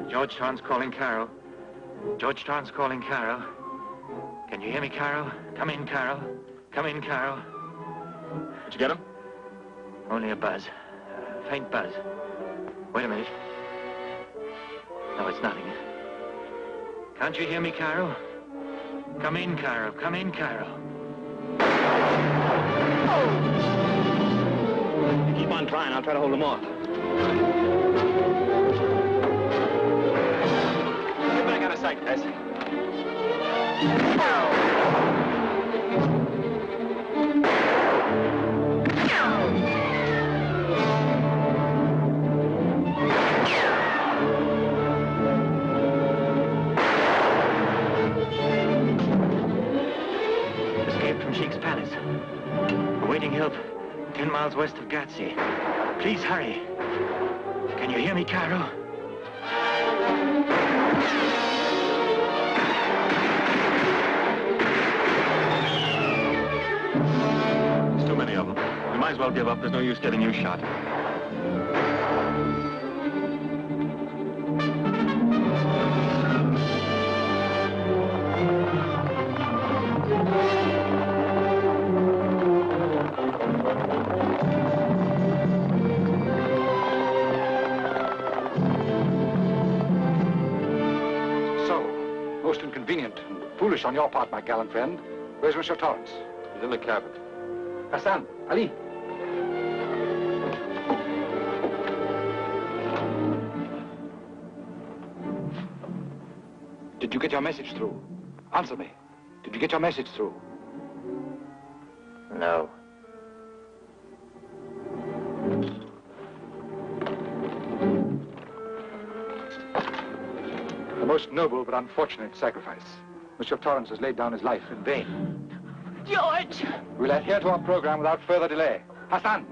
Georgetown's calling Carol. Georgetown's calling Carol. Can you hear me, Carol? Come in, Carol. Come in, Carol. Did you get him? Only a buzz. A faint buzz. Wait a minute. No, it's nothing. Can't you hear me, Carol? Come in, Carol. Come in, Carol. You keep on trying. I'll try to hold him off. Get back out of sight, Tess. Escaped from Sheik's palace. Awaiting help 10 miles west of Ghatsi. Please hurry. Can you hear me, Carol? There's too many of them. We might as well give up. There's no use getting you shot. Most inconvenient and foolish on your part, my gallant friend. Where's Monsieur Torrence? He's in the cabin. Hassan, Ali. Did you get your message through? Answer me. Did you get your message through? No. A most noble but unfortunate sacrifice. Monsieur Torrence has laid down his life in vain. George! We'll adhere to our program without further delay. Hassan!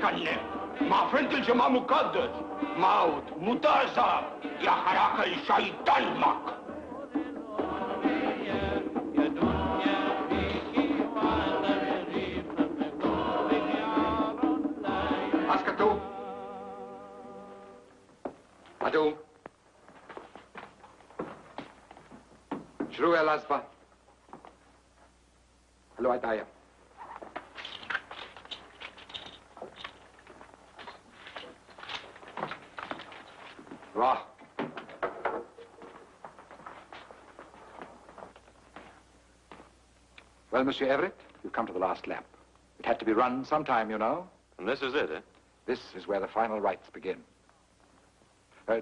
كنه ما فرنت الجماع مقدس موت متازا يا حراك الشيطان مك اسكتوا عدو شروع الأزفة هلو عدايا راح Well, Monsieur Everett, you've come to the last lap. It had to be run sometime, you know. And this is it, eh? This is where the final rites begin.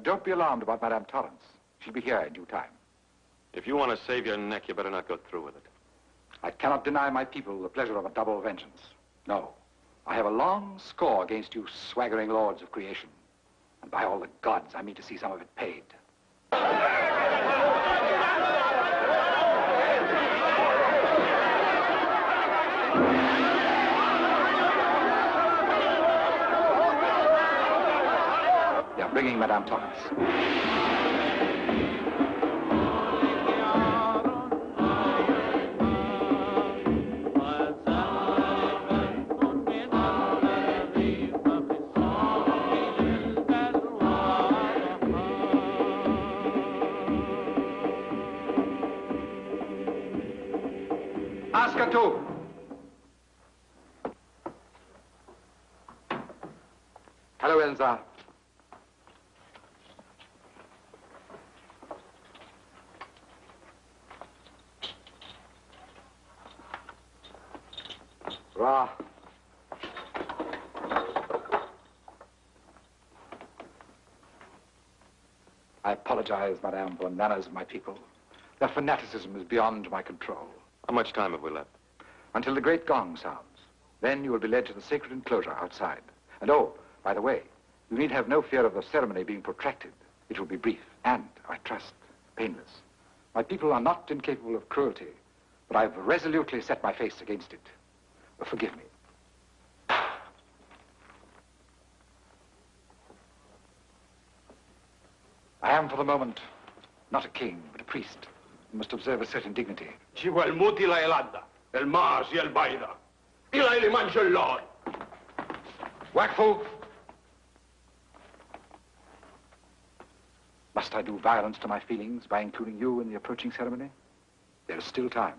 Don't be alarmed about Madame Torrance. She'll be here in due time. If you want to save your neck, you better not go through with it. I cannot deny my people the pleasure of a double vengeance. No. I have a long score against you swaggering lords of creation. And by all the gods, I mean to see some of it paid. They are bringing Madame Torrance. Ascatu! Hello, Elza. Ra. I apologize, Madame, for the manners of my people. Their fanaticism is beyond my control. How much time have we left? Until the great gong sounds. Then you will be led to the sacred enclosure outside. And oh, by the way, you need have no fear of the ceremony being protracted. It will be brief and, I trust, painless. My people are not incapable of cruelty, but I've resolutely set my face against it. Forgive me. I am, for the moment, not a king, but a priest. You must observe a certain dignity. جوا الموت إلى العدة الماس يا البيضة إلى اللي منش اللون Wakfu! Must I do violence to my feelings by including you in the approaching ceremony? There is still time.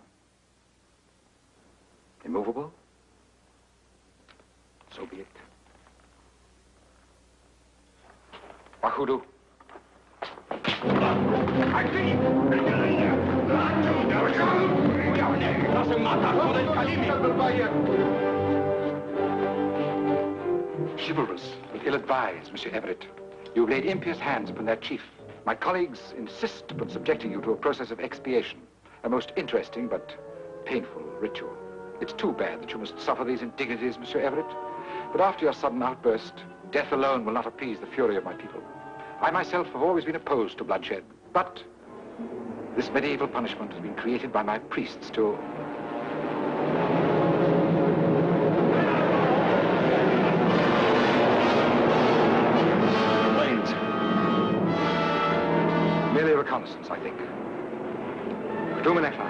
Immovable? So be it. Wahudu. Chivalrous, but ill-advised, Monsieur Everett. You've laid impious hands upon that chief. My colleagues insist upon subjecting you to a process of expiation, a most interesting but painful ritual. It's too bad that you must suffer these indignities, Monsieur Everett. But after your sudden outburst, death alone will not appease the fury of my people. I myself have always been opposed to bloodshed, but this medieval punishment has been created by my priests to... Planes. Merely a reconnaissance, I think. Dumanekla.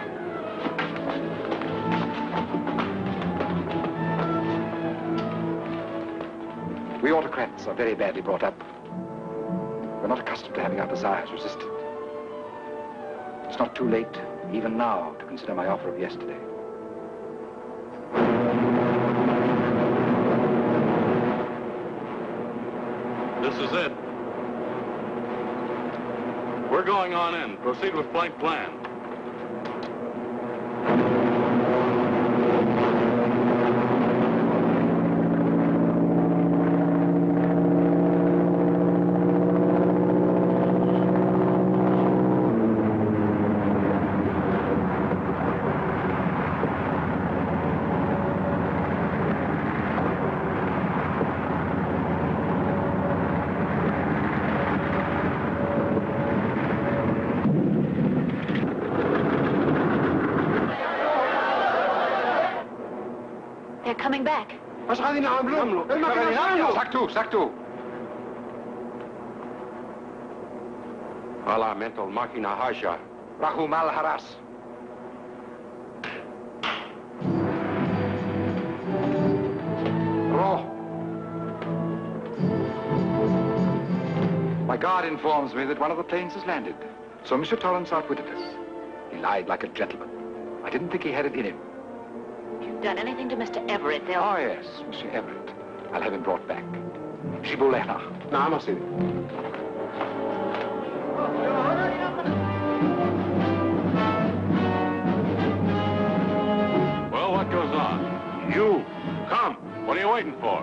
We autocrats are very badly brought up. We're not accustomed to having our desires resisted. It's not too late, even now, to consider my offer of yesterday. This is it. We're going on in. Proceed with flight plan. They're coming back. ايش قاعدين نعملوا؟ ساكتوا. Parlamentul máquina haja. Rahu mal haras. Roh. My guard informs me that one of the planes has landed. So Mr. Torrance outwitted us. He lied like a gentleman. I didn't think he had it in him. If you've done anything to Mr. Everett, they'll... Oh, yes, Mr. Everett. I'll have him brought back. Shibulena. نعم سيدي. Well, what goes on? You, come. What are you waiting for?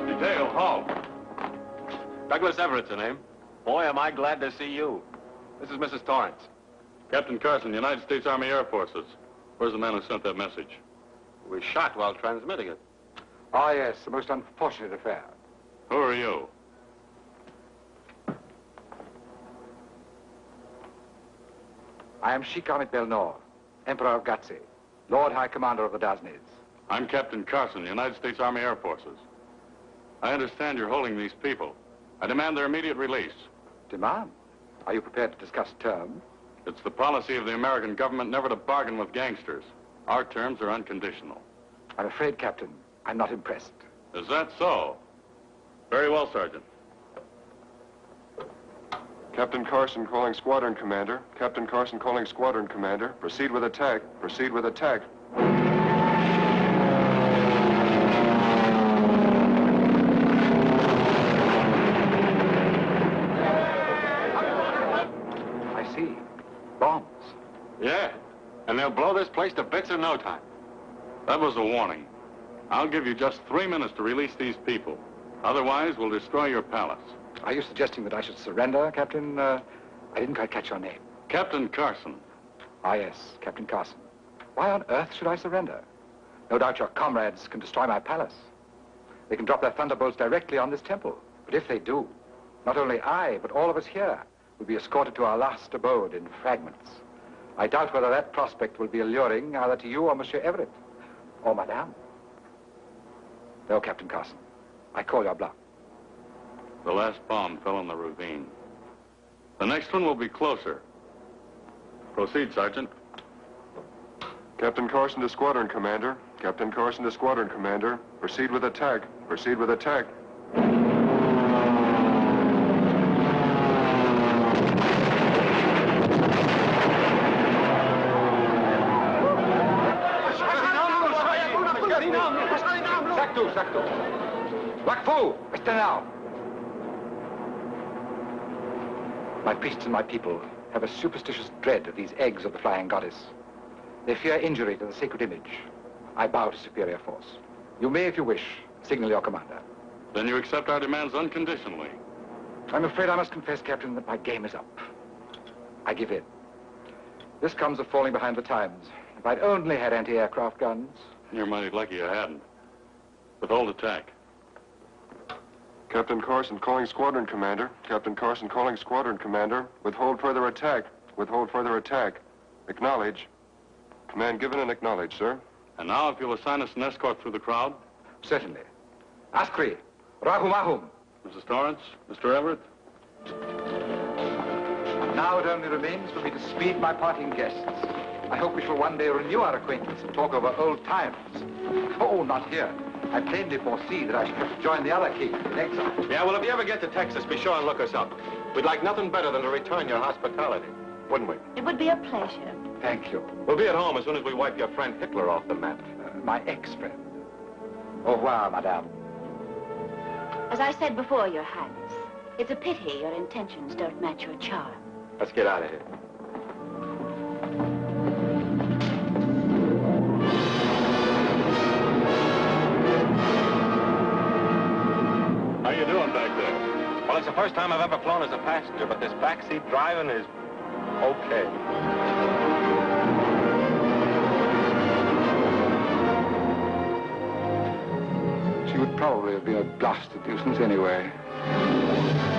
Detail, halt. Douglas Everett's the name. Boy, am I glad to see you. This is Mrs. Torrance. Captain Carson, United States Army Air Forces. Where's the man who sent that message? We was shot while transmitting it. Oh, yes, the most unfortunate affair. Who are you? I am Sheik Ahmid Be Nor, Emperor of Ghatsi, Lord High Commander of the Daznys. I'm Captain Carson, United States Army Air Forces. I understand you're holding these people. I demand their immediate release. Demand? Are you prepared to discuss terms? It's the policy of the American government never to bargain with gangsters. Our terms are unconditional. I'm afraid, Captain, I'm not impressed. Is that so? Very well, Sergeant. Captain Carson calling squadron commander. Captain Carson calling squadron commander. Proceed with attack. Proceed with attack. I see. Bombs. Yeah, and they'll blow this place to bits in no time. That was a warning. I'll give you just 3 minutes to release these people. Otherwise, we'll destroy your palace. Are you suggesting that I should surrender, Captain? I didn't quite catch your name. Captain Carson. Ah, yes, Captain Carson. Why on earth should I surrender? No doubt your comrades can destroy my palace. They can drop their thunderbolts directly on this temple. But if they do, not only I, but all of us here will be escorted to our last abode in fragments. I doubt whether that prospect will be alluring either to you or Monsieur Everett. Or Madame. No, Captain Carson. I call your bluff. The last bomb fell in the ravine. The next one will be closer. Proceed, Sergeant. Captain Carson to squadron commander. Captain Carson to squadron commander. Proceed with attack. Proceed with attack. Saktu. Wakfu! Mr. Now! My priests and my people have a superstitious dread of these eggs of the flying goddess. They fear injury to the sacred image. I bow to superior force. You may, if you wish, signal your commander. Then you accept our demands unconditionally. I'm afraid I must confess, Captain, that my game is up. I give in. This comes of falling behind the times. If I'd only had anti-aircraft guns. You're mighty lucky you hadn't. Withhold attack. Captain Carson calling squadron commander. Captain Carson calling squadron commander. Withhold further attack. Withhold further attack. Acknowledge. Command given and acknowledged, sir. And now, if you'll assign us an escort through the crowd. Certainly. Askri, Rahumahum. Mrs. Torrance, Mr. Everett. Now it only remains for me to speed my parting guests. I hope we shall one day renew our acquaintance and talk over old times. Oh, not here. I plainly foresee that I shall have to join the other kings in exile. Yeah, well, if you ever get to Texas, be sure and look us up. We'd like nothing better than to return your hospitality, wouldn't we? It would be a pleasure. Thank you. We'll be at home as soon as we wipe your friend Hitler off the map. My ex-friend. Au revoir, madame. As I said before, Your Highness, it's a pity your intentions don't match your charm. Let's get out of here. How you doing back there? Well, it's the first time I've ever flown as a passenger, but this backseat driving is okay. would probably have been a blasted nuisance anyway.